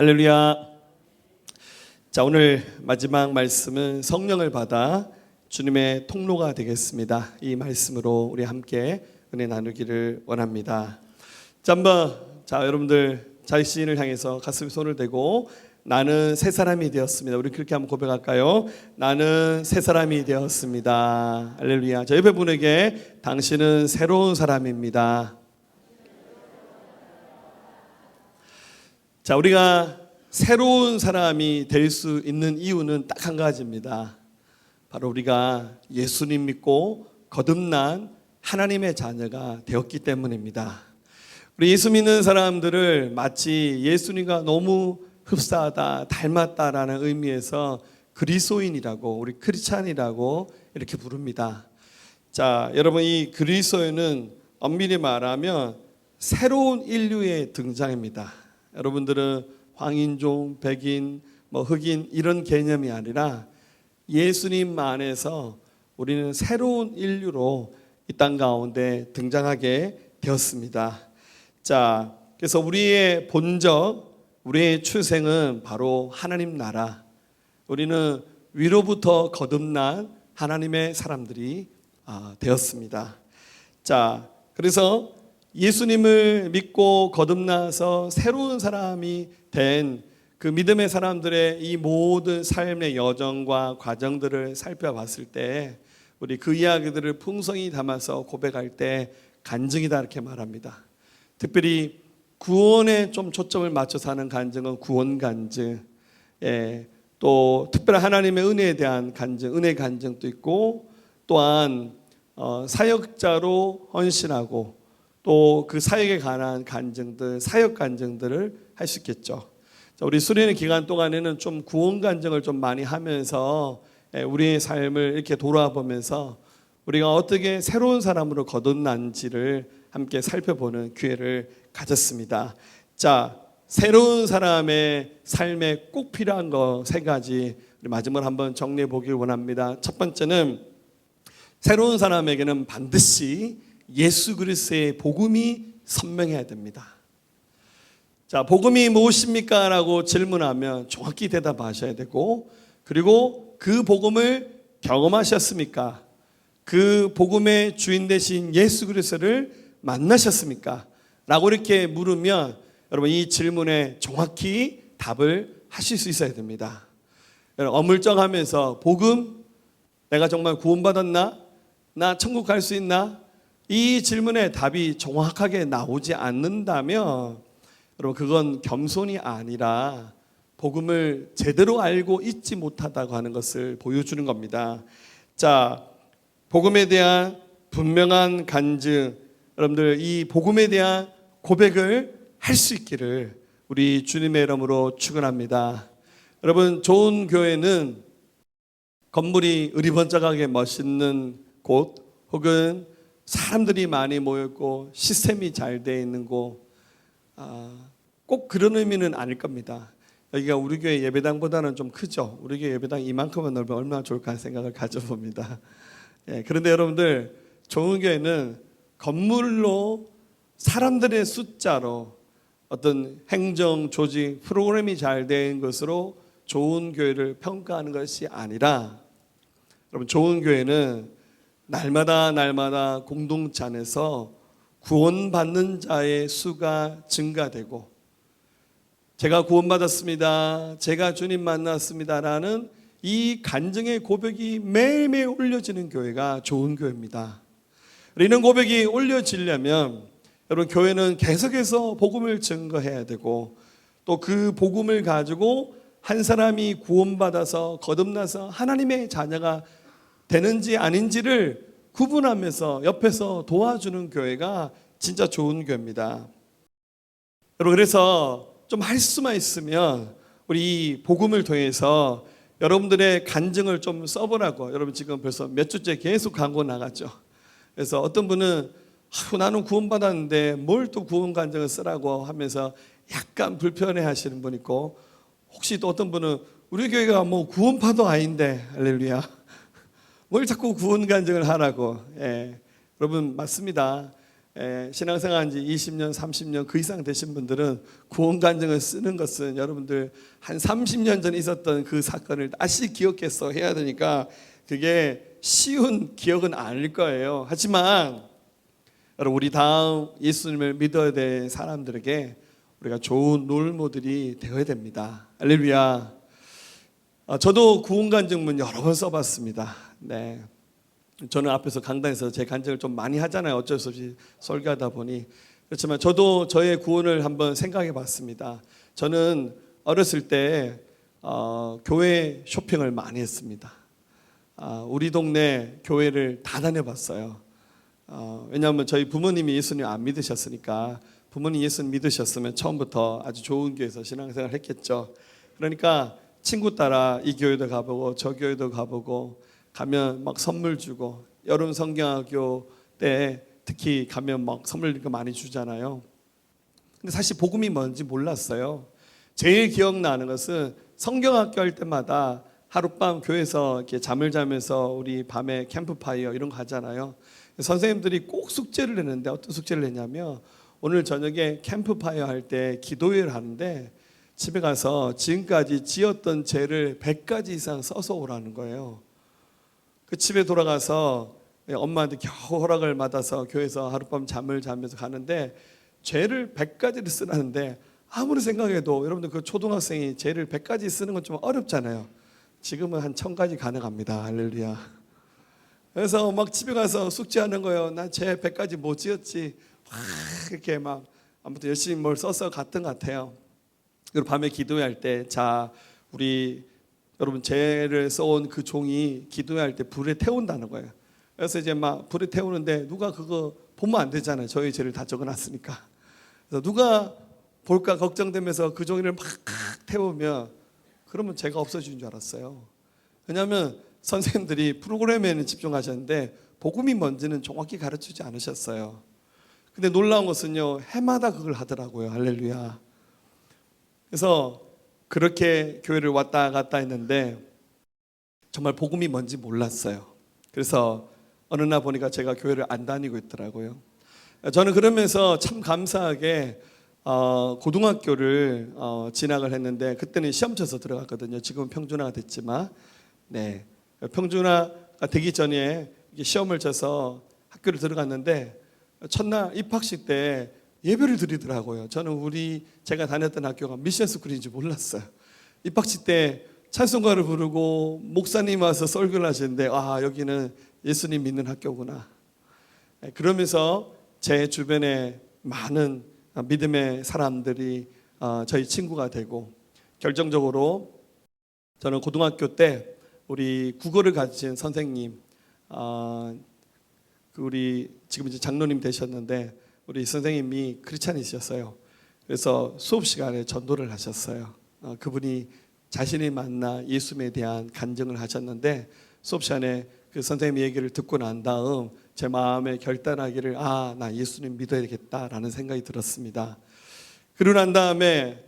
할렐루야. 자, 오늘 마지막 말씀은 성령을 받아 주님의 통로가 되겠습니다. 이 말씀으로 우리 함께 은혜 나누기를 원합니다. 여러분들 자신을 향해서 가슴에 손을 대고 나는 새 사람이 되었습니다. 우리 그렇게 한번 고백할까요? 나는 새 사람이 되었습니다. 할렐루야. 자, 옆에 분에게 당신은 새로운 사람입니다. 자, 우리가 새로운 사람이 될 수 있는 이유는 딱 한 가지입니다. 바로 우리가 예수님 믿고 거듭난 하나님의 자녀가 되었기 때문입니다. 우리 예수 믿는 사람들을 마치 예수님과 너무 흡사하다, 닮았다라는 의미에서 그리스도인이라고, 우리 크리스찬이라고 이렇게 부릅니다. 자, 여러분, 이 그리스도인은 엄밀히 말하면 새로운 인류의 등장입니다. 여러분들은 황인종, 백인, 흑인 이런 개념이 아니라 예수님 안에서 우리는 새로운 인류로 이 땅 가운데 등장하게 되었습니다. 자, 그래서 우리의 본적, 우리의 출생은 바로 하나님 나라. 우리는 위로부터 거듭난 하나님의 사람들이 되었습니다. 자, 그래서 예수님을 믿고 거듭나서 새로운 사람이 된 그 믿음의 사람들의 이 모든 삶의 여정과 과정들을 살펴봤을 때 우리 그 이야기들을 풍성히 담아서 고백할 때 간증이다 이렇게 말합니다. 특별히 구원에 좀 초점을 맞춰서 하는 간증은 구원 간증, 또 특별한 하나님의 은혜에 대한 간증, 은혜 간증도 있고, 또한 사역자로 헌신하고 또 그 사역에 관한 간증들, 사역 간증들을 할 수 있겠죠. 자, 우리 수련회 기간 동안에는 좀 구원 간증을 좀 많이 하면서 우리의 삶을 이렇게 돌아보면서 우리가 어떻게 새로운 사람으로 거듭난지를 함께 살펴보는 기회를 가졌습니다. 자, 새로운 사람의 삶에 꼭 필요한 거 세 가지 우리 마지막으로 한번 정리해 보길 원합니다. 첫 번째는 새로운 사람에게는 반드시 예수 그리스도의 복음이 선명해야 됩니다. 자, 복음이 무엇입니까? 라고 질문하면 정확히 대답하셔야 되고, 그리고 그 복음을 경험하셨습니까? 그 복음의 주인 되신 예수 그리스도를 만나셨습니까? 라고 이렇게 물으면 여러분 이 질문에 정확히 답을 하실 수 있어야 됩니다. 여러분, 어물쩡하면서 복음, 내가 정말 구원받았나? 나 천국 갈 수 있나? 이 질문에 답이 정확하게 나오지 않는다면 여러분 그건 겸손이 아니라 복음을 제대로 알고 있지 못하다고 하는 것을 보여주는 겁니다. 자, 복음에 대한 분명한 간증, 여러분들 이 복음에 대한 고백을 할 수 있기를 우리 주님의 이름으로 축원합니다. 여러분, 좋은 교회는 건물이 으리번쩍하게 멋있는 곳, 혹은 사람들이 많이 모였고 시스템이 잘 되어 있는 곳, 꼭 그런 의미는 아닐 겁니다. 여기가 우리 교회 예배당보다는 좀 크죠. 우리 교회 예배당 이만큼은 넓으면 얼마나 좋을까 하는 생각을 가져봅니다. 그런데 여러분들, 좋은 교회는 건물로, 사람들의 숫자로, 어떤 행정, 조직, 프로그램이 잘 된 것으로 좋은 교회를 평가하는 것이 아니라, 여러분 좋은 교회는 날마다 공동체 안에서 구원받는 자의 수가 증가되고, 제가 구원받았습니다, 제가 주님 만났습니다라는 이 간증의 고백이 매일매일 올려지는 교회가 좋은 교회입니다. 이런 고백이 올려지려면 여러분 교회는 계속해서 복음을 증거해야 되고, 또 그 복음을 가지고 한 사람이 구원받아서 거듭나서 하나님의 자녀가 되는지 아닌지를 구분하면서 옆에서 도와주는 교회가 진짜 좋은 교회입니다. 여러분, 그래서 좀 할 수만 있으면 우리 이 복음을 통해서 여러분들의 간증을 좀 써보라고. 여러분 지금 벌써 몇 주째 계속 광고 나갔죠. 그래서 어떤 분은 나는 구원받았는데 뭘 또 구원 간증을 쓰라고 하면서 약간 불편해 하시는 분 있고, 혹시 또 어떤 분은 우리 교회가 뭐 구원파도 아닌데 할렐루야 뭘 자꾸 구원 간증을 하라고. 여러분 맞습니다. 신앙생활한 지 20년, 30년 그 이상 되신 분들은 구원간증을 쓰는 것은 여러분들 한 30년 전에 있었던 그 사건을 다시 기억해서 해야 되니까 그게 쉬운 기억은 아닐 거예요. 하지만 여러분, 우리 다음 예수님을 믿어야 될 사람들에게 우리가 좋은 롤모델이 되어야 됩니다. 할렐루야. 저도 구원간증문 여러 번 써봤습니다. 네. 저는 앞에서 강단에서 제 간증을 좀 많이 하잖아요. 어쩔 수 없이 설교하다 보니. 그렇지만 저도 저의 구원을 한번 생각해 봤습니다. 저는 어렸을 때 교회 쇼핑을 많이 했습니다. 우리 동네 교회를 다 다녀봤어요. 왜냐하면 저희 부모님이 예수님 안 믿으셨으니까, 부모님 예수님 믿으셨으면 처음부터 아주 좋은 교회에서 신앙생활 했겠죠. 그러니까 친구 따라 이 교회도 가보고 저 교회도 가보고, 가면 막 선물 주고, 여름 성경학교 때 특히 가면 막 선물 많이 주잖아요. 근데 사실 복음이 뭔지 몰랐어요. 제일 기억나는 것은 성경학교 할 때마다 하룻밤 교회에서 이렇게 잠을 자면서 우리 밤에 캠프파이어 이런 거 하잖아요. 선생님들이 꼭 숙제를 내는데, 어떤 숙제를 냈냐면 오늘 저녁에 캠프파이어 할 때 기도회를 하는데 집에 가서 지금까지 지었던 죄를 100가지 이상 써서 오라는 거예요. 그 집에 돌아가서 엄마한테 겨우 허락을 받아서 교회에서 하룻밤 잠을 자면서 가는데 죄를 100가지를 쓰라는데, 아무리 생각해도 여러분들 그 초등학생이 죄를 100가지 쓰는 건 좀 어렵잖아요. 지금은 한 1000가지 가능합니다. 할렐루야. 그래서 막 집에 가서 숙제하는 거예요. 나 죄 100가지 못 지었지. 이렇게 막 아무튼 열심히 뭘 써서 갔던 것 같아요. 그리고 밤에 기도할 때, 자, 우리 여러분 죄를 써온 그 종이 기도할 때 불에 태운다는 거예요. 그래서 이제 막 불에 태우는데 누가 그거 보면 안 되잖아요. 저희 죄를 다 적어놨으니까. 그래서 누가 볼까 걱정되면서 그 종이를 막 태우면, 그러면 죄가 없어지는 줄 알았어요. 왜냐하면 선생님들이 프로그램에는 집중하셨는데 복음이 뭔지는 정확히 가르치지 않으셨어요. 근데 놀라운 것은요, 해마다 그걸 하더라고요. 할렐루야. 그래서 그렇게 교회를 왔다 갔다 했는데 정말 복음이 뭔지 몰랐어요. 그래서 어느 날 보니까 제가 교회를 안 다니고 있더라고요. 저는 그러면서 참 감사하게 고등학교를 진학을 했는데, 그때는 시험 쳐서 들어갔거든요. 지금은 평준화가 됐지만, 네, 평준화가 되기 전에 시험을 쳐서 학교를 들어갔는데 첫날 입학식 때 예배를 드리더라고요. 저는 제가 다녔던 학교가 미션 스쿨인지 몰랐어요. 입학식 때 찬송가를 부르고 목사님 와서 설교를 하시는데, 여기는 예수님 믿는 학교구나. 그러면서 제 주변에 많은 믿음의 사람들이 저희 친구가 되고, 결정적으로 저는 고등학교 때 우리 국어를 가르친 선생님, 우리 지금 이제 장로님 되셨는데 우리 선생님이 크리스찬이셨어요. 그래서 수업 시간에 전도를 하셨어요. 그분이 자신이 만나 예수님에 대한 간증을 하셨는데, 수업 시간에 그 선생님 얘기를 듣고 난 다음 제 마음에 결단하기를, 나 예수님 믿어야겠다라는 생각이 들었습니다. 그러고 난 다음에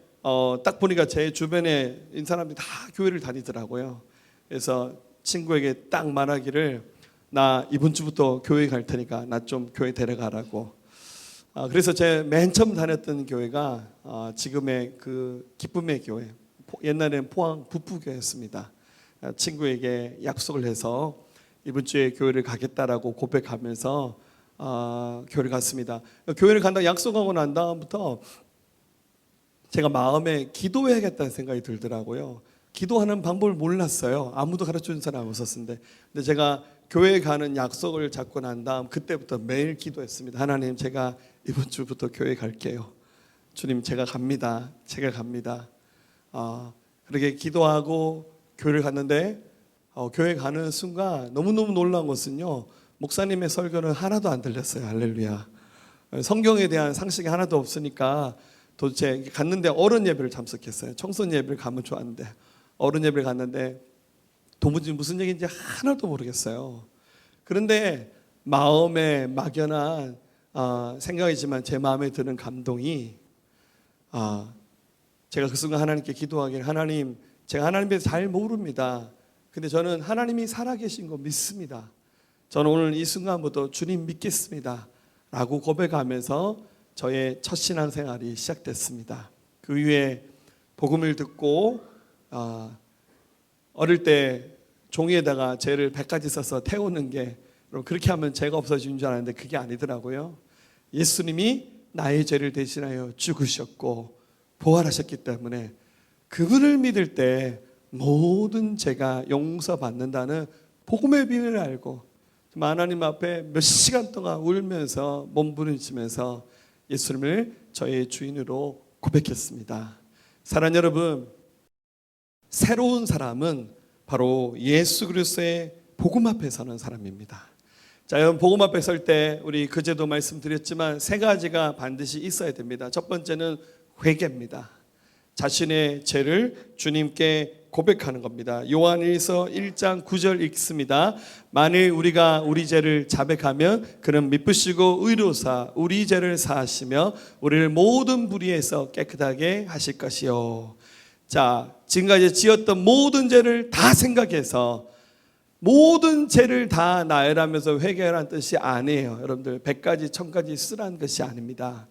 딱 보니까 제 주변에 있는 사람들이 다 교회를 다니더라고요. 그래서 친구에게 딱 말하기를, 나 이번 주부터 교회 갈 테니까 나 좀 교회 데려가라고. 그래서 제 맨 처음 다녔던 교회가 지금의 그 기쁨의 교회, 옛날에는 포항 북부교회였습니다. 친구에게 약속을 해서 이번 주에 교회를 가겠다라고 고백하면서 교회를 갔습니다. 교회를 간다고 약속하고 난 다음부터 제가 마음에 기도해야겠다는 생각이 들더라고요. 기도하는 방법을 몰랐어요. 아무도 가르쳐준 사람 없었는데. 근데 제가 교회 가는 약속을 잡고 난 다음 그때부터 매일 기도했습니다. 하나님, 제가 이번 주부터 교회 갈게요. 주님, 제가 갑니다. 제가 갑니다. 그렇게 기도하고 교회를 갔는데 교회 가는 순간 너무너무 놀라운 것은요, 목사님의 설교는 하나도 안 들렸어요. 할렐루야. 성경에 대한 상식이 하나도 없으니까 도대체 갔는데 어른 예배를 참석했어요. 청소년 예배를 가면 좋았는데 어른 예배를 갔는데 도무지 무슨 얘기인지 하나도 모르겠어요. 그런데 마음에 막연한 생각이지만 제 마음에 드는 감동이, 제가 그 순간 하나님께 기도하기를, 하나님, 제가 하나님에 대해서 잘 모릅니다. 근데 저는 하나님이 살아계신 거 믿습니다. 저는 오늘 이 순간부터 주님 믿겠습니다 라고 고백하면서 저의 첫 신앙생활이 시작됐습니다. 그 이후에 복음을 듣고 어릴 때 종이에다가 죄를 100가지 써서 태우는 게 그렇게 하면 죄가 없어지는 줄 알았는데 그게 아니더라고요. 예수님이 나의 죄를 대신하여 죽으셨고 부활하셨기 때문에 그분을 믿을 때 모든 죄가 용서받는다는 복음의 비밀을 알고 하나님 앞에 몇 시간 동안 울면서 몸부림치면서 예수님을 저의 주인으로 고백했습니다. 사랑하는 여러분, 새로운 사람은 바로 예수 그리스도의 복음 앞에 서는 사람입니다. 자, 여러분 복음 앞에 설 때 우리 그제도 말씀드렸지만 세 가지가 반드시 있어야 됩니다. 첫 번째는 회개입니다. 자신의 죄를 주님께 고백하는 겁니다. 요한일서 1장 9절 읽습니다. 만일 우리가 우리 죄를 자백하면 그는 미쁘시고 의로사 우리 죄를 사하시며 우리를 모든 불의에서 깨끗하게 하실 것이요. 자, 지금까지 지었던 모든 죄를 다 생각해서 모든 죄를 다 나열하면서 회개하라는 뜻이 아니에요. 여러분들 100가지 1000가지 쓰라는 것이 아닙니다.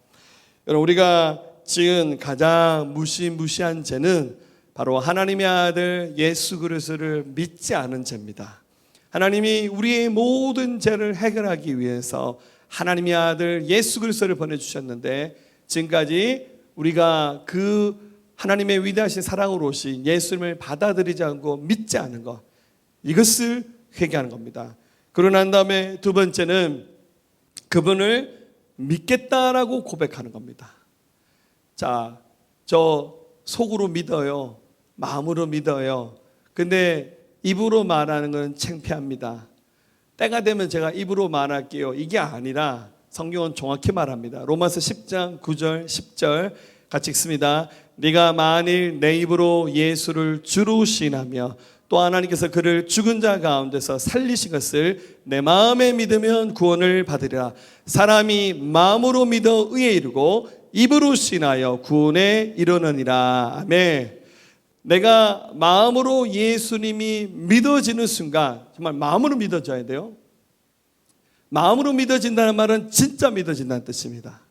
여러분 우리가 지은 가장 무시무시한 죄는 바로 하나님의 아들 예수 그리스도를 믿지 않은 죄입니다. 하나님이 우리의 모든 죄를 해결하기 위해서 하나님의 아들 예수 그리스도를 보내주셨는데 지금까지 우리가 그 하나님의 위대하신 사랑으로 오신 예수님을 받아들이지 않고 믿지 않은 것, 이것을 회개하는 겁니다. 그러고 난 다음에 두 번째는 그분을 믿겠다라고 고백하는 겁니다. 자, 저 속으로 믿어요. 마음으로 믿어요. 근데 입으로 말하는 건 창피합니다. 때가 되면 제가 입으로 말할게요. 이게 아니라 성경은 정확히 말합니다. 로마서 10장 9절 10절 같이 읽습니다. 네가 만일 내 입으로 예수를 주로 시인하며 또 하나님께서 그를 죽은 자 가운데서 살리신 것을 내 마음에 믿으면 구원을 받으리라. 사람이 마음으로 믿어 의에 이르고 입으로 시인하여 구원에 이르느니라. 아멘. 내가 마음으로 예수님이 믿어지는 순간, 정말 마음으로 믿어져야 돼요. 마음으로 믿어진다는 말은 진짜 믿어진다는 뜻입니다.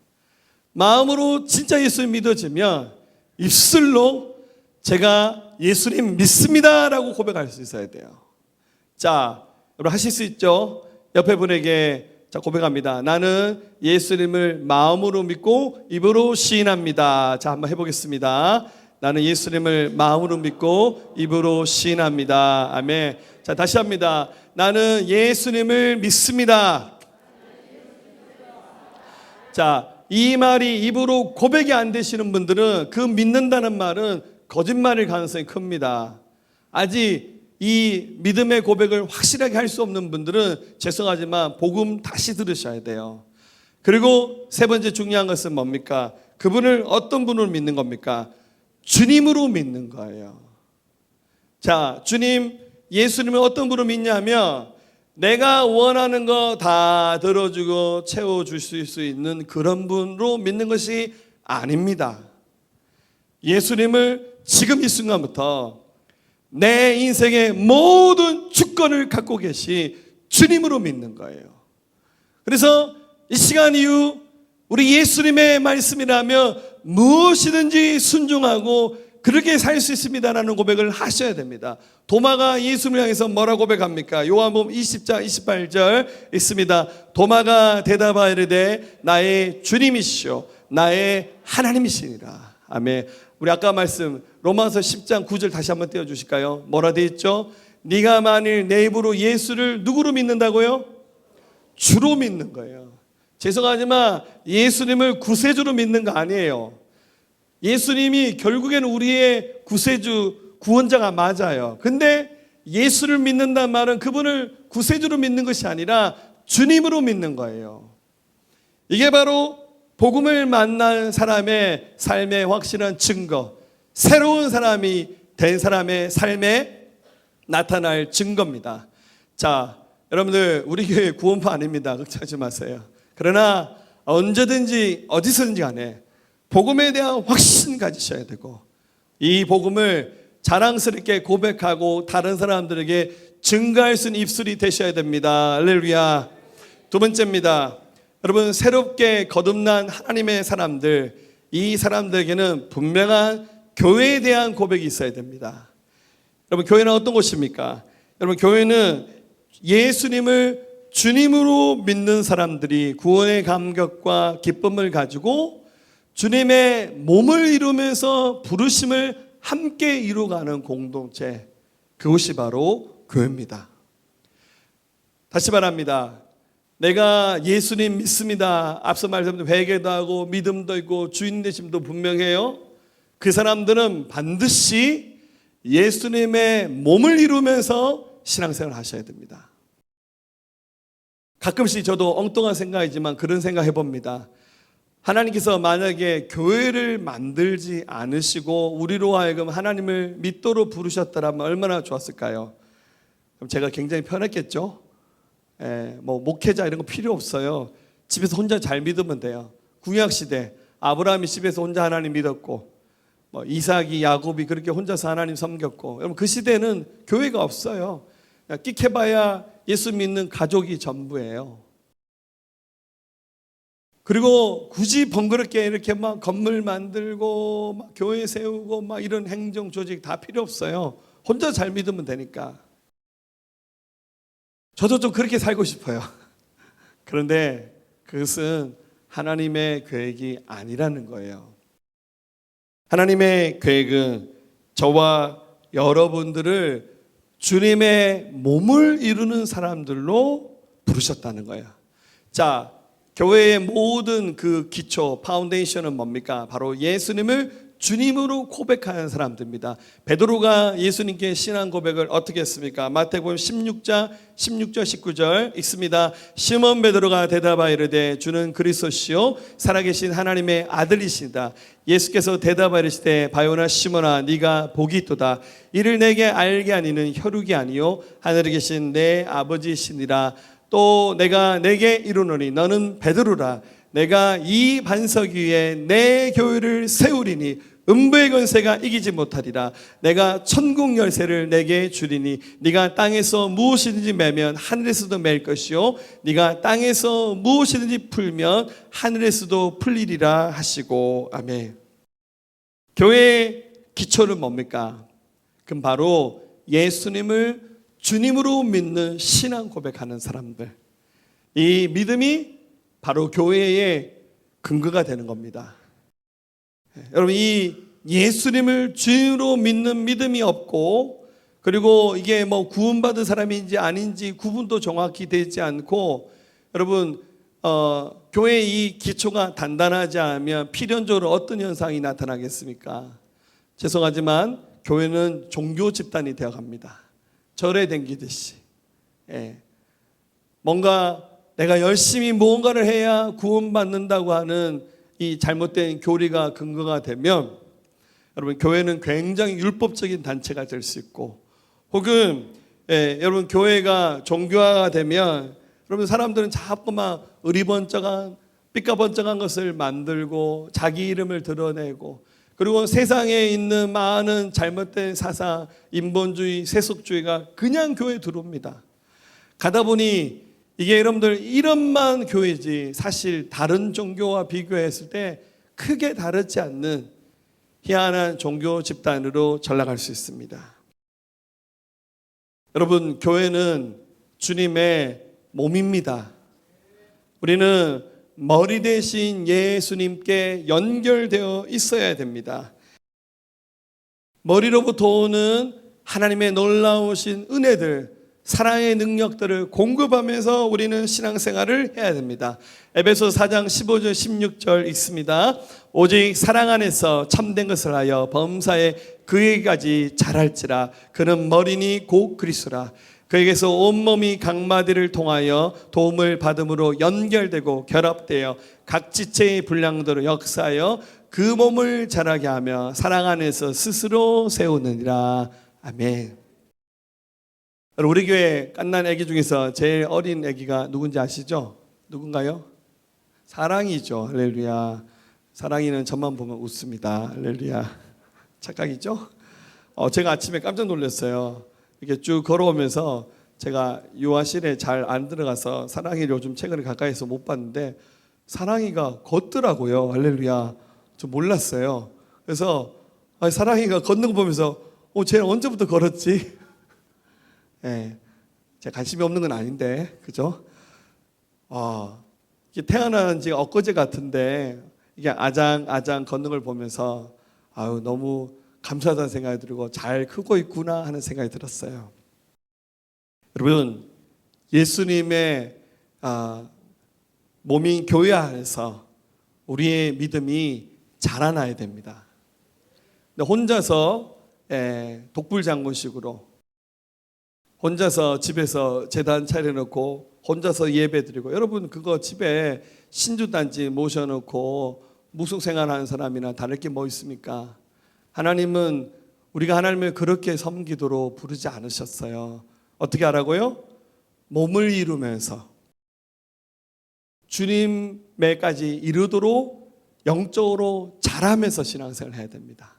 마음으로 진짜 예수님 믿어지면 입술로 제가 예수님 믿습니다라고 고백할 수 있어야 돼요. 자, 여러분 하실 수 있죠? 옆에 분에게 자, 고백합니다. 나는 예수님을 마음으로 믿고 입으로 시인합니다. 자, 한번 해보겠습니다. 나는 예수님을 마음으로 믿고 입으로 시인합니다. 아멘. 자, 다시 합니다. 나는 예수님을 믿습니다. 자, 이 말이 입으로 고백이 안 되시는 분들은 그 믿는다는 말은 거짓말일 가능성이 큽니다. 아직 이 믿음의 고백을 확실하게 할 수 없는 분들은 죄송하지만 복음 다시 들으셔야 돼요. 그리고 세 번째 중요한 것은 뭡니까? 그분을 어떤 분으로 믿는 겁니까? 주님으로 믿는 거예요. 자, 주님, 예수님을 어떤 분으로 믿냐면 내가 원하는 거 다 들어주고 채워주실 수 있는 그런 분으로 믿는 것이 아닙니다. 예수님을 지금 이 순간부터 내 인생의 모든 주권을 갖고 계신 주님으로 믿는 거예요. 그래서 이 시간 이후 우리 예수님의 말씀이라면 무엇이든지 순종하고 그렇게 살 수 있습니다라는 고백을 하셔야 됩니다. 도마가 예수님을 향해서 뭐라고 고백합니까? 요한복음 20장 28절 있습니다. 도마가 대답하여 이르되 나의 주님이시오 나의 하나님이시니라. 아멘. 우리 아까 말씀 로마서 10장 9절 다시 한번 띄워주실까요? 뭐라 되어 있죠? 네가 만일 내 입으로 예수를 누구로 믿는다고요? 주로 믿는 거예요. 죄송하지만 예수님을 구세주로 믿는 거 아니에요. 예수님이 결국에는 우리의 구세주, 구원자가 맞아요. 근데 예수를 믿는다는 말은 그분을 구세주로 믿는 것이 아니라 주님으로 믿는 거예요. 이게 바로 복음을 만난 사람의 삶의 확실한 증거, 새로운 사람이 된 사람의 삶에 나타날 증거입니다. 자, 여러분들 우리 교회 구원파 아닙니다. 걱정하지 마세요. 그러나 언제든지 어디서든지 간에 복음에 대한 확신 가지셔야 되고 이 복음을 자랑스럽게 고백하고 다른 사람들에게 증가할 수 있는 입술이 되셔야 됩니다. 할렐루야. 두 번째입니다. 여러분, 새롭게 거듭난 하나님의 사람들, 이 사람들에게는 분명한 교회에 대한 고백이 있어야 됩니다. 여러분, 교회는 어떤 곳입니까? 여러분, 교회는 예수님을 주님으로 믿는 사람들이 구원의 감격과 기쁨을 가지고 주님의 몸을 이루면서 부르심을 함께 이루어가는 공동체, 그것이 바로 교회입니다. 다시 말합니다. 내가 예수님 믿습니다. 앞서 말씀드린 회개도 하고 믿음도 있고 주인 되심도 분명해요. 그 사람들은 반드시 예수님의 몸을 이루면서 신앙생활을 하셔야 됩니다. 가끔씩 저도 엉뚱한 생각이지만 그런 생각 해봅니다. 하나님께서 만약에 교회를 만들지 않으시고 우리로 하여금 하나님을 믿도록 부르셨더라면 얼마나 좋았을까요? 그럼 제가 굉장히 편했겠죠? 뭐 목회자 이런 거 필요 없어요. 집에서 혼자 잘 믿으면 돼요. 구약시대 아브라함이 집에서 혼자 하나님 믿었고, 뭐 이삭이 야곱이 그렇게 혼자서 하나님 섬겼고, 여러분 그 시대는 교회가 없어요. 끽해봐야 예수 믿는 가족이 전부예요. 그리고 굳이 번거롭게 이렇게 막 건물 만들고 막 교회 세우고 막 이런 행정 조직 다 필요 없어요. 혼자 잘 믿으면 되니까. 저도 좀 그렇게 살고 싶어요. 그런데 그것은 하나님의 계획이 아니라는 거예요. 하나님의 계획은 저와 여러분들을 주님의 몸을 이루는 사람들로 부르셨다는 거예요. 자, 교회의 모든 그 기초, 파운데이션은 뭡니까? 바로 예수님을 주님으로 고백하는 사람들입니다. 베드로가 예수님께 신앙 고백을 어떻게 했습니까? 마태복음 16장 16절 19절 읽습니다. 시몬 베드로가 대답하여 이르되 주는 그리스도시요 살아계신 하나님의 아들이시다. 예수께서 대답하여 이르시되 바요나 시몬아 네가 복이 있도다. 이를 내게 알게 하니는 혈육이 아니요 하늘에 계신 내 아버지시니라. 또 내가 내게 이르노니 너는 베드로라. 내가 이 반석 위에 내 교회를 세우리니 음부의 권세가 이기지 못하리라. 내가 천국 열쇠를 내게 주리니 네가 땅에서 무엇이든지 매면 하늘에서도 맬 것이요 네가 땅에서 무엇이든지 풀면 하늘에서도 풀리리라 하시고. 아멘. 교회의 기초는 뭡니까? 그럼 바로 예수님을 주님으로 믿는 신앙 고백하는 사람들, 이 믿음이 바로 교회의 근거가 되는 겁니다. 여러분, 이 예수님을 주님으로 믿는 믿음이 없고, 그리고 이게 뭐 구원받은 사람인지 아닌지 구분도 정확히 되지 않고, 여러분 교회의 이 기초가 단단하지 않으면 필연적으로 어떤 현상이 나타나겠습니까? 죄송하지만 교회는 종교 집단이 되어갑니다. 절에 댕기듯이. 뭔가 내가 열심히 무언가를 해야 구원받는다고 하는 이 잘못된 교리가 근거가 되면, 여러분 교회는 굉장히 율법적인 단체가 될 수 있고, 혹은 여러분 교회가 종교화가 되면 여러분 사람들은 자꾸만 의리번쩍한 삐까번쩍한 것을 만들고 자기 이름을 드러내고, 그리고 세상에 있는 많은 잘못된 사상, 인본주의, 세속주의가 그냥 교회에 들어옵니다. 가다 보니 이게 여러분들 이름만 교회지 사실 다른 종교와 비교했을 때 크게 다르지 않는 희한한 종교 집단으로 전락할 수 있습니다. 여러분, 교회는 주님의 몸입니다. 우리는 머리 대신 예수님께 연결되어 있어야 됩니다. 머리로부터 오는 하나님의 놀라우신 은혜들, 사랑의 능력들을 공급하면서 우리는 신앙생활을 해야 됩니다. 에베소 4장 15절 16절 읽습니다. 오직 사랑 안에서 참된 것을 하여 범사에 그에게까지 자랄지라. 그는 머리니 곧 그리스도라. 그에게서 온몸이 각마디를 통하여 도움을 받음으로 연결되고 결합되어 각 지체의 분량대로 역사하여 그 몸을 자라게 하며 사랑 안에서 스스로 세우느니라. 아멘. 우리 교회 갓난 아기 중에서 제일 어린 아기가 누군지 아시죠? 누군가요? 사랑이죠. 할렐루야. 사랑이는 저만 보면 웃습니다. 할렐루야. 착각이죠? 제가 아침에 깜짝 놀랐어요. 이렇게 쭉 걸어오면서 제가 유아실에 잘 안 들어가서 사랑이를 요즘 최근에 가까이서 못 봤는데 사랑이가 걷더라고요. 할렐루야. 저 몰랐어요. 그래서 사랑이가 걷는 거 보면서 쟤는 언제부터 걸었지? 예, 제가 관심이 없는 건 아닌데, 그죠? 이게 태어난 지 엊그제 같은데 이게 아장아장 걷는 걸 보면서 너무 감사하다는 생각이 들고 잘 크고 있구나 하는 생각이 들었어요. 여러분, 예수님의 몸인 교회 안에서 우리의 믿음이 자라나야 됩니다. 근데 혼자서 독불장군식으로 혼자서 집에서 제단 차려놓고 혼자서 예배드리고, 여러분 그거 집에 신주단지 모셔놓고 묵숙생활하는 사람이나 다를 게 뭐 있습니까? 하나님은 우리가 하나님을 그렇게 섬기도록 부르지 않으셨어요. 어떻게 하라고요? 몸을 이루면서 주님에까지 이르도록 영적으로 자라면서 신앙생활을 해야 됩니다.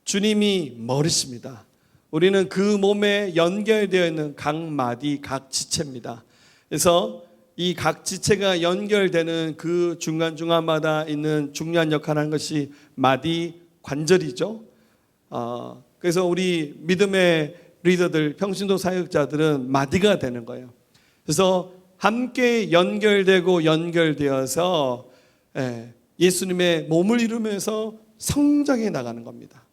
주님이 머리십니다. 우리는 그 몸에 연결되어 있는 각 마디, 각 지체입니다. 그래서 이 각 지체가 연결되는 그 중간중간마다 있는 중요한 역할을 하는 것이 마디 관절이죠. 그래서 우리 믿음의 리더들, 평신도 사역자들은 마디가 되는 거예요. 그래서 함께 연결되어서 예수님의 몸을 이루면서 성장해 나가는 겁니다.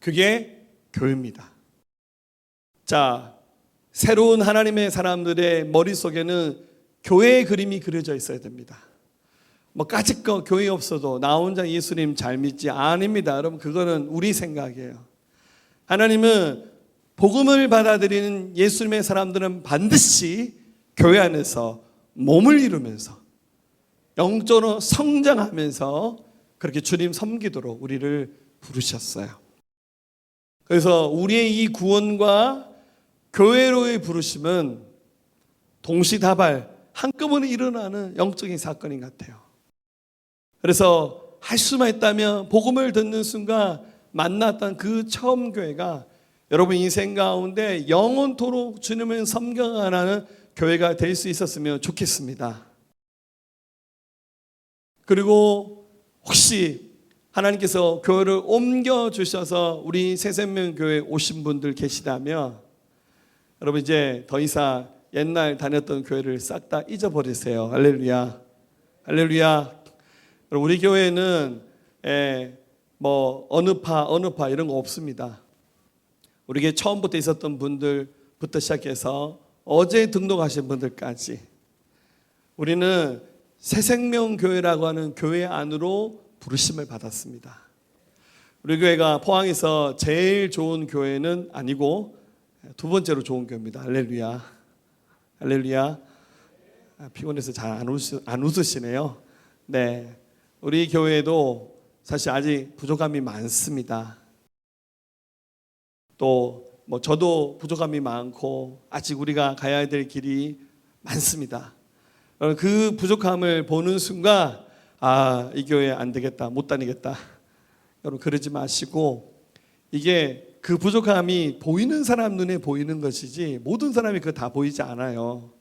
그게 교회입니다. 자, 새로운 하나님의 사람들의 머릿속에는 교회의 그림이 그려져 있어야 됩니다. 까짓거 교회 없어도 나 혼자 예수님 잘 믿지. 아닙니다. 여러분, 그거는 우리 생각이에요. 하나님은 복음을 받아들이는 예수님의 사람들은 반드시 교회 안에서 몸을 이루면서 영적으로 성장하면서 그렇게 주님 섬기도록 우리를 부르셨어요. 그래서 우리의 이 구원과 교회로의 부르심은 동시다발 한꺼번에 일어나는 영적인 사건인 것 같아요. 그래서 할 수만 있다면 복음을 듣는 순간 만났던 그 처음 교회가 여러분 인생 가운데 영원토록 주님을 섬겨가는 교회가 될 수 있었으면 좋겠습니다. 그리고 혹시 하나님께서 교회를 옮겨주셔서 우리 새생명교회 오신 분들 계시다면 여러분 이제 더 이상 옛날 다녔던 교회를 싹 다 잊어버리세요. 할렐루야. 할렐루야. 우리 교회는 어느 파 이런 거 없습니다. 우리 교회 처음부터 있었던 분들부터 시작해서 어제 등록하신 분들까지 우리는 새생명교회라고 하는 교회 안으로 부르심을 받았습니다. 우리 교회가 포항에서 제일 좋은 교회는 아니고 두 번째로 좋은 교회입니다. 할렐루야. 할렐루야. 피곤해서 잘 안 웃으시네요. 네, 우리 교회도 사실 아직 부족함이 많습니다. 또 저도 부족함이 많고 아직 우리가 가야 될 길이 많습니다. 그 부족함을 보는 순간 이 교회 안 되겠다, 못 다니겠다. 여러분 그러지 마시고, 이게 그 부족함이 보이는 사람 눈에 보이는 것이지 모든 사람이 그거 다 보이지 않아요.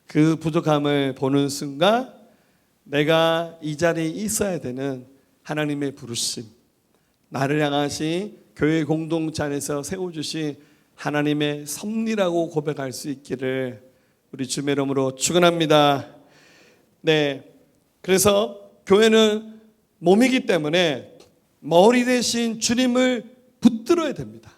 그 부족함을 보는 순간 내가 이 자리에 있어야 되는 하나님의 부르심, 나를 향하신 교회 공동체 안에서 세워주신 하나님의 섭리라고 고백할 수 있기를 우리 주의 이름으로 축원합니다. 네, 그래서 교회는 몸이기 때문에 머리 대신 주님을 붙들어야 됩니다.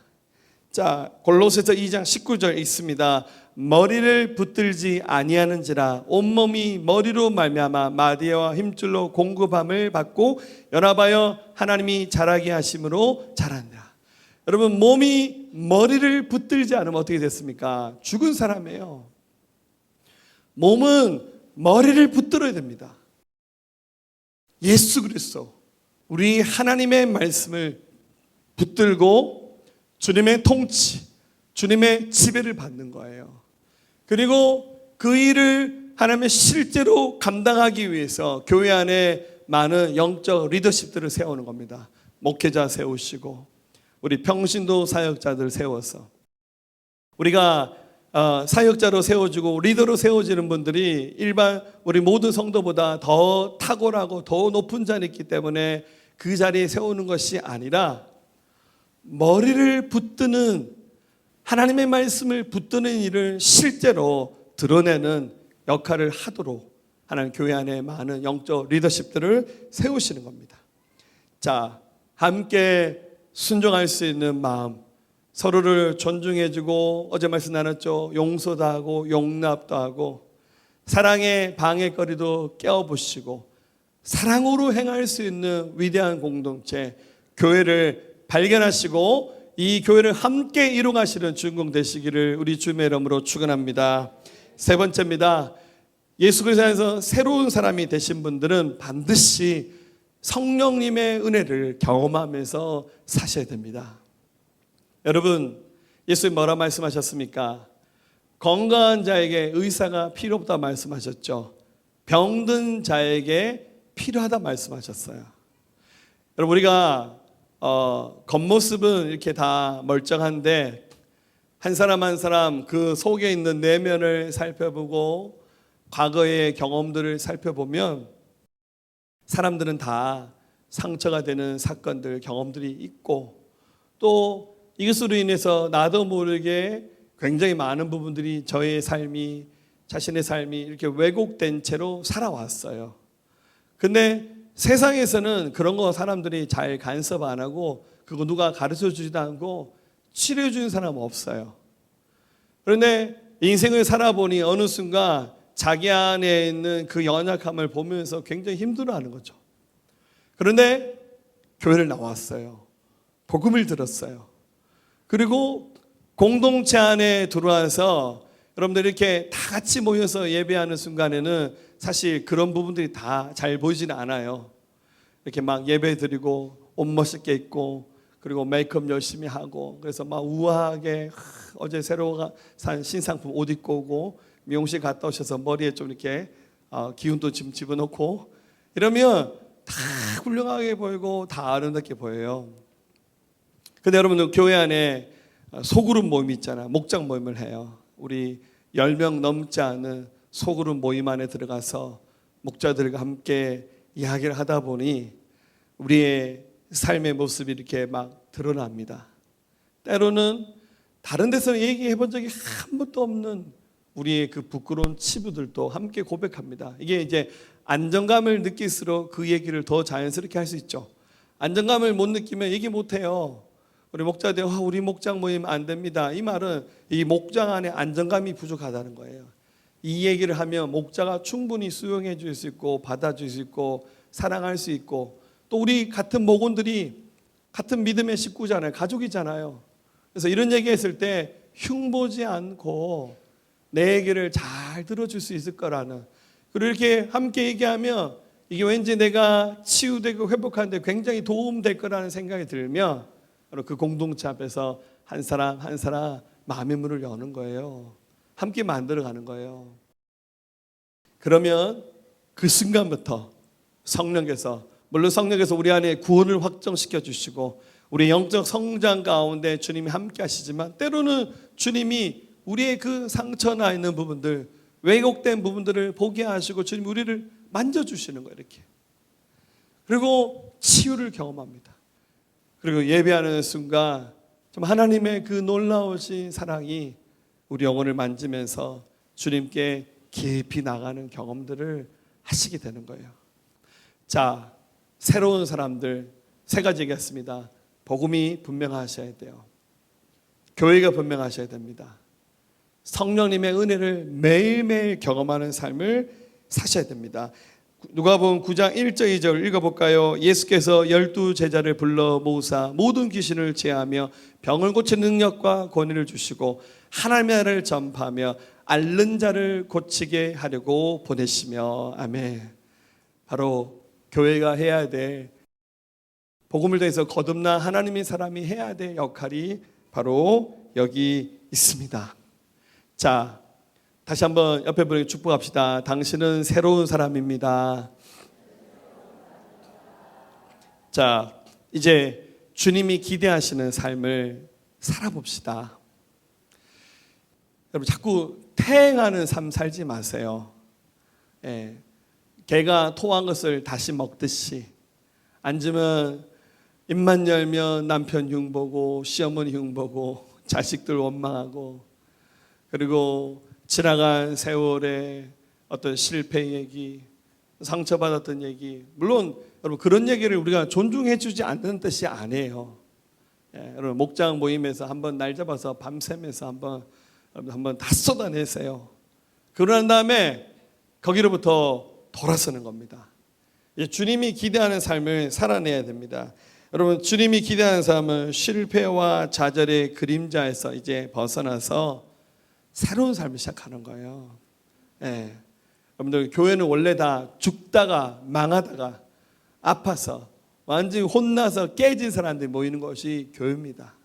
자, 골로새서 2장 19절 있습니다. 머리를 붙들지 아니하는지라 온몸이 머리로 말미암아 마디와 힘줄로 공급함을 받고 연합하여 하나님이 자라게 하심으로 자란다. 여러분, 몸이 머리를 붙들지 않으면 어떻게 됐습니까? 죽은 사람이에요. 몸은 머리를 붙들어야 됩니다. 예수 그리스도, 우리 하나님의 말씀을 붙들고 주님의 통치, 주님의 지배를 받는 거예요. 그리고 그 일을 하나님의 실제로 감당하기 위해서 교회 안에 많은 영적 리더십들을 세우는 겁니다. 목회자 세우시고 우리 평신도 사역자들 세워서 우리가 사역자로 세워지고 리더로 세워지는 분들이 일반 우리 모든 성도보다 더 탁월하고 더 높은 자리에 있기 때문에 그 자리에 세우는 것이 아니라 머리를 붙드는, 하나님의 말씀을 붙드는 일을 실제로 드러내는 역할을 하도록 하나님 교회 안에 많은 영적 리더십들을 세우시는 겁니다. 자, 함께 순종할 수 있는 마음, 서로를 존중해주고, 어제 말씀 나눴죠, 용서도 하고 용납도 하고 사랑의 방해거리도 깨어보시고 사랑으로 행할 수 있는 위대한 공동체, 교회를 발견하시고 이 교회를 함께 이루가시는 주인공 되시기를 우리 주님의 이름으로 축원합니다. 세 번째입니다. 예수 그리스도 안에서 새로운 사람이 되신 분들은 반드시 성령님의 은혜를 경험하면서 사셔야 됩니다. 여러분, 예수님 뭐라 말씀하셨습니까? 건강한 자에게 의사가 필요 없다 말씀하셨죠. 병든 자에게 필요하다 말씀하셨어요. 여러분, 우리가 겉모습은 이렇게 다 멀쩡한데 한 사람 한 사람 그 속에 있는 내면을 살펴보고 과거의 경험들을 살펴보면 사람들은 다 상처가 되는 사건들, 경험들이 있고 또 이것으로 인해서 나도 모르게 굉장히 많은 부분들이 저의 삶이, 자신의 삶이 이렇게 왜곡된 채로 살아왔어요. 근데 세상에서는 그런 거 사람들이 잘 간섭 안 하고 그거 누가 가르쳐 주지도 않고 치료해 주는 사람은 없어요. 그런데 인생을 살아보니 어느 순간 자기 안에 있는 그 연약함을 보면서 굉장히 힘들어하는 거죠. 그런데 교회를 나왔어요. 복음을 들었어요. 그리고 공동체 안에 들어와서 여러분들 이렇게 다 같이 모여서 예배하는 순간에는 사실 그런 부분들이 다 잘 보이지는 않아요. 이렇게 막 예배 드리고 옷 멋있게 입고 그리고 메이크업 열심히 하고 그래서 막 우아하게 어제 새로 산 신상품 옷 입고 오고 미용실 갔다 오셔서 머리에 좀 이렇게 기운도 좀 집어넣고 이러면 다 훌륭하게 보이고 다 아름답게 보여요. 근데 여러분들 교회 안에 소그룹 모임 있잖아요. 목장 모임을 해요. 우리 10명 넘지 않은 소그룹 모임 안에 들어가서 목자들과 함께 이야기를 하다 보니 우리의 삶의 모습이 이렇게 막 드러납니다. 때로는 다른 데서 얘기해 본 적이 한 번도 없는 우리의 그 부끄러운 치부들도 함께 고백합니다. 이게 이제 안정감을 느낄수록 그 얘기를 더 자연스럽게 할 수 있죠. 안정감을 못 느끼면 얘기 못 해요. 우리 목자들 우리 목장 모임 안 됩니다. 이 말은 이 목장 안에 안정감이 부족하다는 거예요. 이 얘기를 하면 목자가 충분히 수용해 줄 수 있고 받아줄 수 있고 사랑할 수 있고 또 우리 같은 목원들이 같은 믿음의 식구잖아요. 가족이잖아요. 그래서 이런 얘기했을 때 흉보지 않고 내 얘기를 잘 들어줄 수 있을 거라는, 그리고 이렇게 함께 얘기하면 이게 왠지 내가 치유되고 회복하는데 굉장히 도움될 거라는 생각이 들면 그 공동체 앞에서 한 사람 한 사람 마음의 문을 여는 거예요. 함께 만들어가는 거예요. 그러면 그 순간부터 성령께서, 물론 성령께서 우리 안에 구원을 확정시켜 주시고 우리 영적 성장 가운데 주님이 함께 하시지만 때로는 주님이 우리의 그 상처나 있는 부분들, 왜곡된 부분들을 보게 하시고 주님 우리를 만져주시는 거예요. 이렇게. 그리고 치유를 경험합니다. 그리고 예배하는 순간 좀 하나님의 그 놀라우신 사랑이 우리 영혼을 만지면서 주님께 깊이 나가는 경험들을 하시게 되는 거예요. 자, 새로운 사람들 세 가지 얘기했습니다. 복음이 분명하셔야 돼요. 교회가 분명하셔야 됩니다. 성령님의 은혜를 매일매일 경험하는 삶을 사셔야 됩니다. 누가복음 9장 1절 2절 읽어볼까요? 예수께서 12 제자를 불러 모으사 모든 귀신을 제하며 병을 고치는 능력과 권위를 주시고 하나님의 나라를 전파하며 앓는 자를 고치게 하려고 보내시며. 아멘. 바로 교회가 해야 될, 복음을 통해서 거듭난 하나님의 사람이 해야 될 역할이 바로 여기 있습니다. 자, 다시 한번 옆에 분에게 축복합시다. 당신은 새로운 사람입니다. 자, 이제 주님이 기대하시는 삶을 살아봅시다. 여러분 자꾸 태행하는 삶 살지 마세요. 예, 개가 토한 것을 다시 먹듯이 앉으면 입만 열면 남편 흉보고 시어머니 흉보고 자식들 원망하고, 그리고 지나간 세월의 어떤 실패 얘기, 상처받았던 얘기, 물론 여러분 그런 얘기를 우리가 존중해 주지 않는 뜻이 아니에요. 예, 여러분 목장 모임에서 한번 날 잡아서 밤새면서 한번 다 쏟아내세요. 그러고 난 다음에 거기로부터 돌아서는 겁니다. 주님이 기대하는 삶을 살아내야 됩니다. 여러분 주님이 기대하는 삶은 실패와 좌절의 그림자에서 이제 벗어나서 새로운 삶을 시작하는 거예요. 예. 여러분들 교회는 원래 다 죽다가 망하다가 아파서 완전히 혼나서 깨진 사람들이 모이는 것이 교회입니다.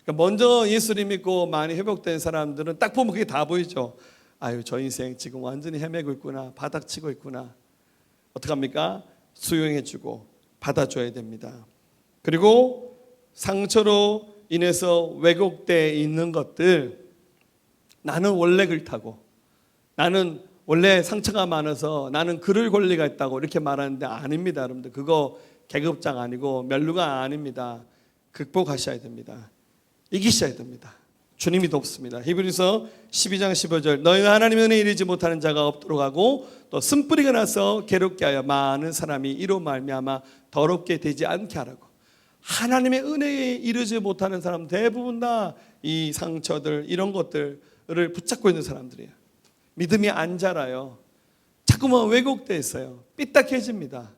그러니까 먼저 예수를 믿고 많이 회복된 사람들은 딱 보면 그게 다 보이죠. 아유, 저 인생 지금 완전히 헤매고 있구나, 바닥치고 있구나. 어떡합니까? 수용해주고 받아줘야 됩니다. 그리고 상처로 인해서 왜곡되어 있는 것들, 나는 원래 그렇다고, 나는 원래 상처가 많아서 나는 그럴 권리가 있다고 이렇게 말하는데 아닙니다. 여러분들 그거 계급장 아니고 멸류관 아닙니다. 극복하셔야 됩니다. 이기셔야 됩니다. 주님이 돕습니다. 히브리서 12장 15절, 너희가 하나님의 은혜에 이르지 못하는 자가 없도록 하고 또 쓴뿌리가 나서 괴롭게 하여 많은 사람이 이로 말미암아 더럽게 되지 않게 하라고. 하나님의 은혜에 이르지 못하는 사람 대부분 다 이 상처들 이런 것들을 붙잡고 있는 사람들이에요. 믿음이 안 자라요. 자꾸만 왜곡되어 있어요. 삐딱해집니다.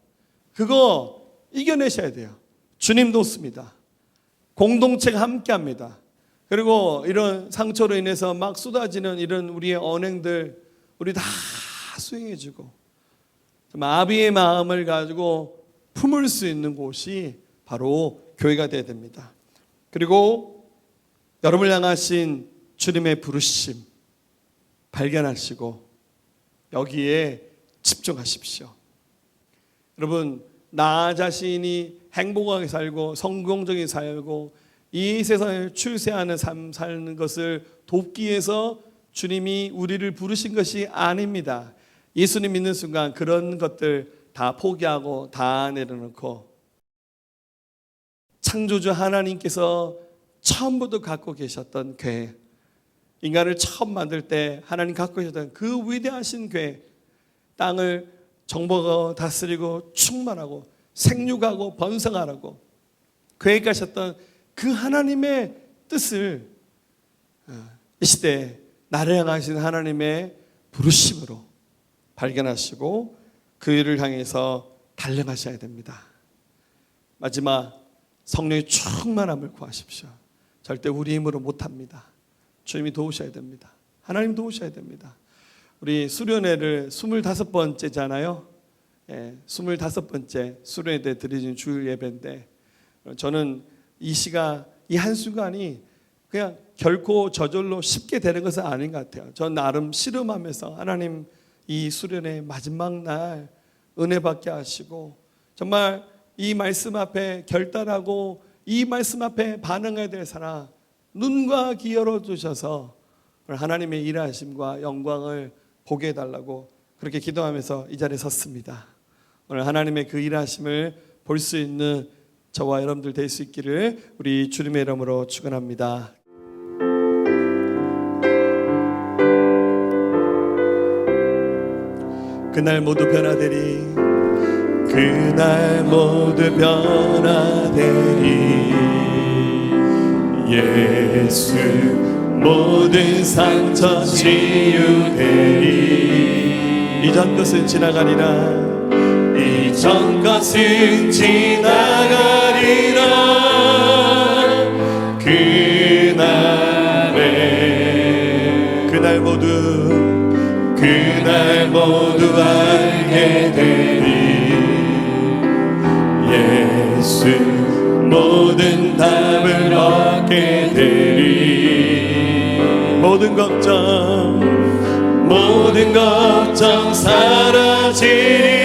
그거 이겨내셔야 돼요. 주님 돕습니다. 공동체가 함께합니다. 그리고 이런 상처로 인해서 막 쏟아지는 이런 우리의 언행들 우리 다 수용해주고 아비의 마음을 가지고 품을 수 있는 곳이 바로 교회가 되어야 됩니다. 그리고 여러분을 향하신 주님의 부르심 발견하시고 여기에 집중하십시오. 여러분 나 자신이 행복하게 살고 성공적인 살고 이 세상을 출세하는 삶 사는 것을 돕기 위해서 주님이 우리를 부르신 것이 아닙니다. 예수님 믿는 순간 그런 것들 다 포기하고 다 내려놓고 창조주 하나님께서 처음부터 갖고 계셨던 교회, 인간을 처음 만들 때 하나님 갖고 계셨던 그 위대하신 교회, 땅을 정복하고 다스리고 충만하고 생육하고 번성하라고 계획하셨던 그 하나님의 뜻을 이 시대에 나를 향하신 하나님의 부르심으로 발견하시고 그 일을 향해서 달려가셔야 됩니다. 마지막, 성령의 충만함을 구하십시오. 절대 우리 힘으로 못합니다. 주님이 도우셔야 됩니다. 하나님 도우셔야 됩니다. 우리 수련회를 25번째잖아요. 25번째 수련회 때 드리는 주일 예배인데 저는 이 시간, 이 한순간이 그냥 결코 저절로 쉽게 되는 것은 아닌 것 같아요. 전 나름 씨름하면서 하나님 이 수련회 마지막 날 은혜 받게 하시고 정말 이 말씀 앞에 결단하고 이 말씀 앞에 반응해야 될 사람 눈과 귀 열어주셔서 하나님의 일하심과 영광을 보게 해달라고 그렇게 기도하면서 이 자리에 섰습니다. 오늘 하나님의 그 일하심을 볼 수 있는 저와 여러분들 될 수 있기를 우리 주님의 이름으로 축원합니다. 그날 모두 변화되리, 그날 모두 변화되리. 예수 모든 상처 치유되리. 이전 것은 지나가리라, 이전 것은 지나가리라. 그날 모두 알게 되리. 예수 모든 답을 얻게 되리. 모든 걱정 사라지리.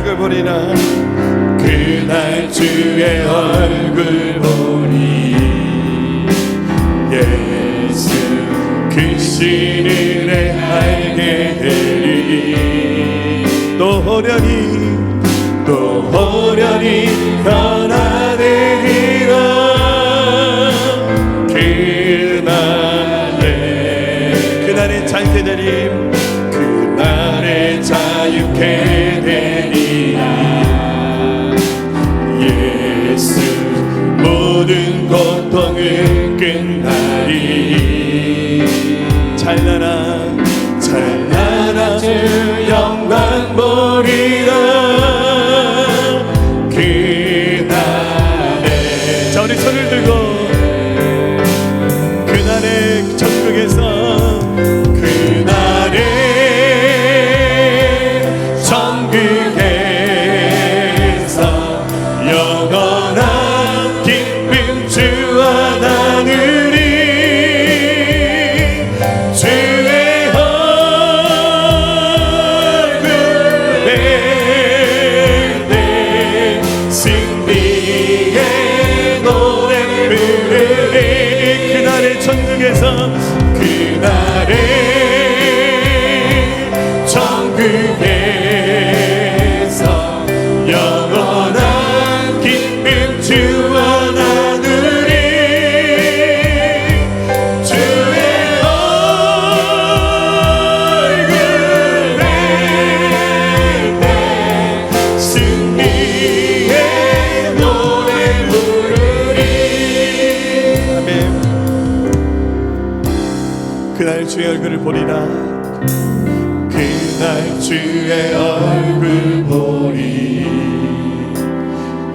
얼굴 보리나 그날 주의 얼굴 보리 예수 크시는 애 알게 되리 또 호련히 변화되리라 그날에 자유케 되리 그날에 자유케 되리라 예수 모든 고통은 끝나리 찬란한 주 영광 보리라 그날에 자 우리 손을 들고 그날에 천국에서 영원한 기쁨 주와 나누리 주의 얼굴에 내 승리의 노래 부르리 그날의 천국에서 영원한 기쁨 주와 나누리 주의 얼굴에 내 승리의 노래 부르리 아멘. 그날 주의 얼굴을 보리라 그날 주의 얼굴 보리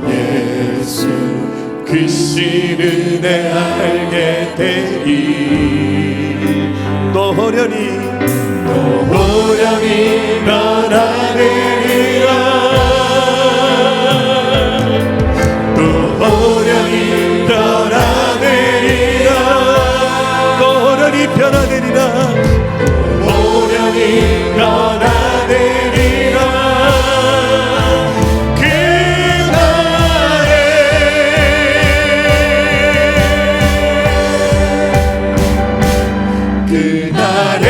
예수 크시는 애 알게 되리 또 호련히 변화되리라 또 호련히 변화되리라 또 호련히 변화되리라 변화되리라 그날에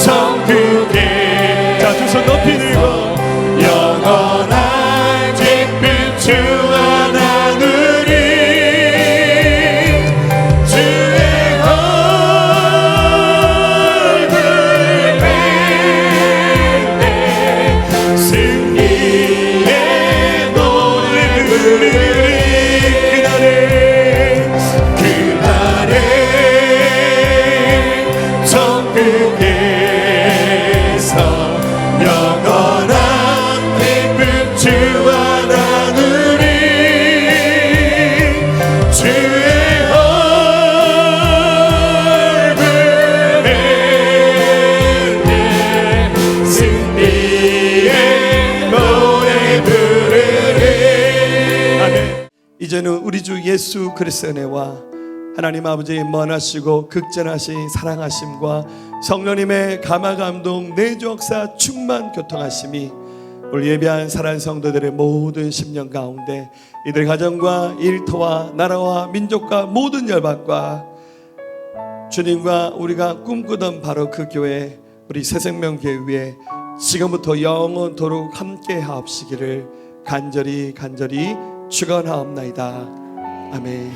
천국에 자 두 손 높이 들고 영원한 기쁨 주와 나누리 주의 얼굴에 내 승리의 노래 부르리 그날에 천국에서 영원한 기쁨 주와 나누리 주의 얼굴에 내 승리의 노래 부르리 아멘. 이제는 우리 주 예수 그리스도의 은혜와 하나님 아버지의 먼하시고 극전하신 사랑하심과 성령님의 감화감동 내주 역사 충만 교통하심이 오늘 예배한 사랑하는 성도들의 모든 심령 가운데 이들 가정과 일터와 나라와 민족과 모든 열방과 주님과 우리가 꿈꾸던 바로 그 교회 우리 새생명교회 위에 지금부터 영원토록 함께 하옵시기를 간절히 축원하옵나이다. 아멘.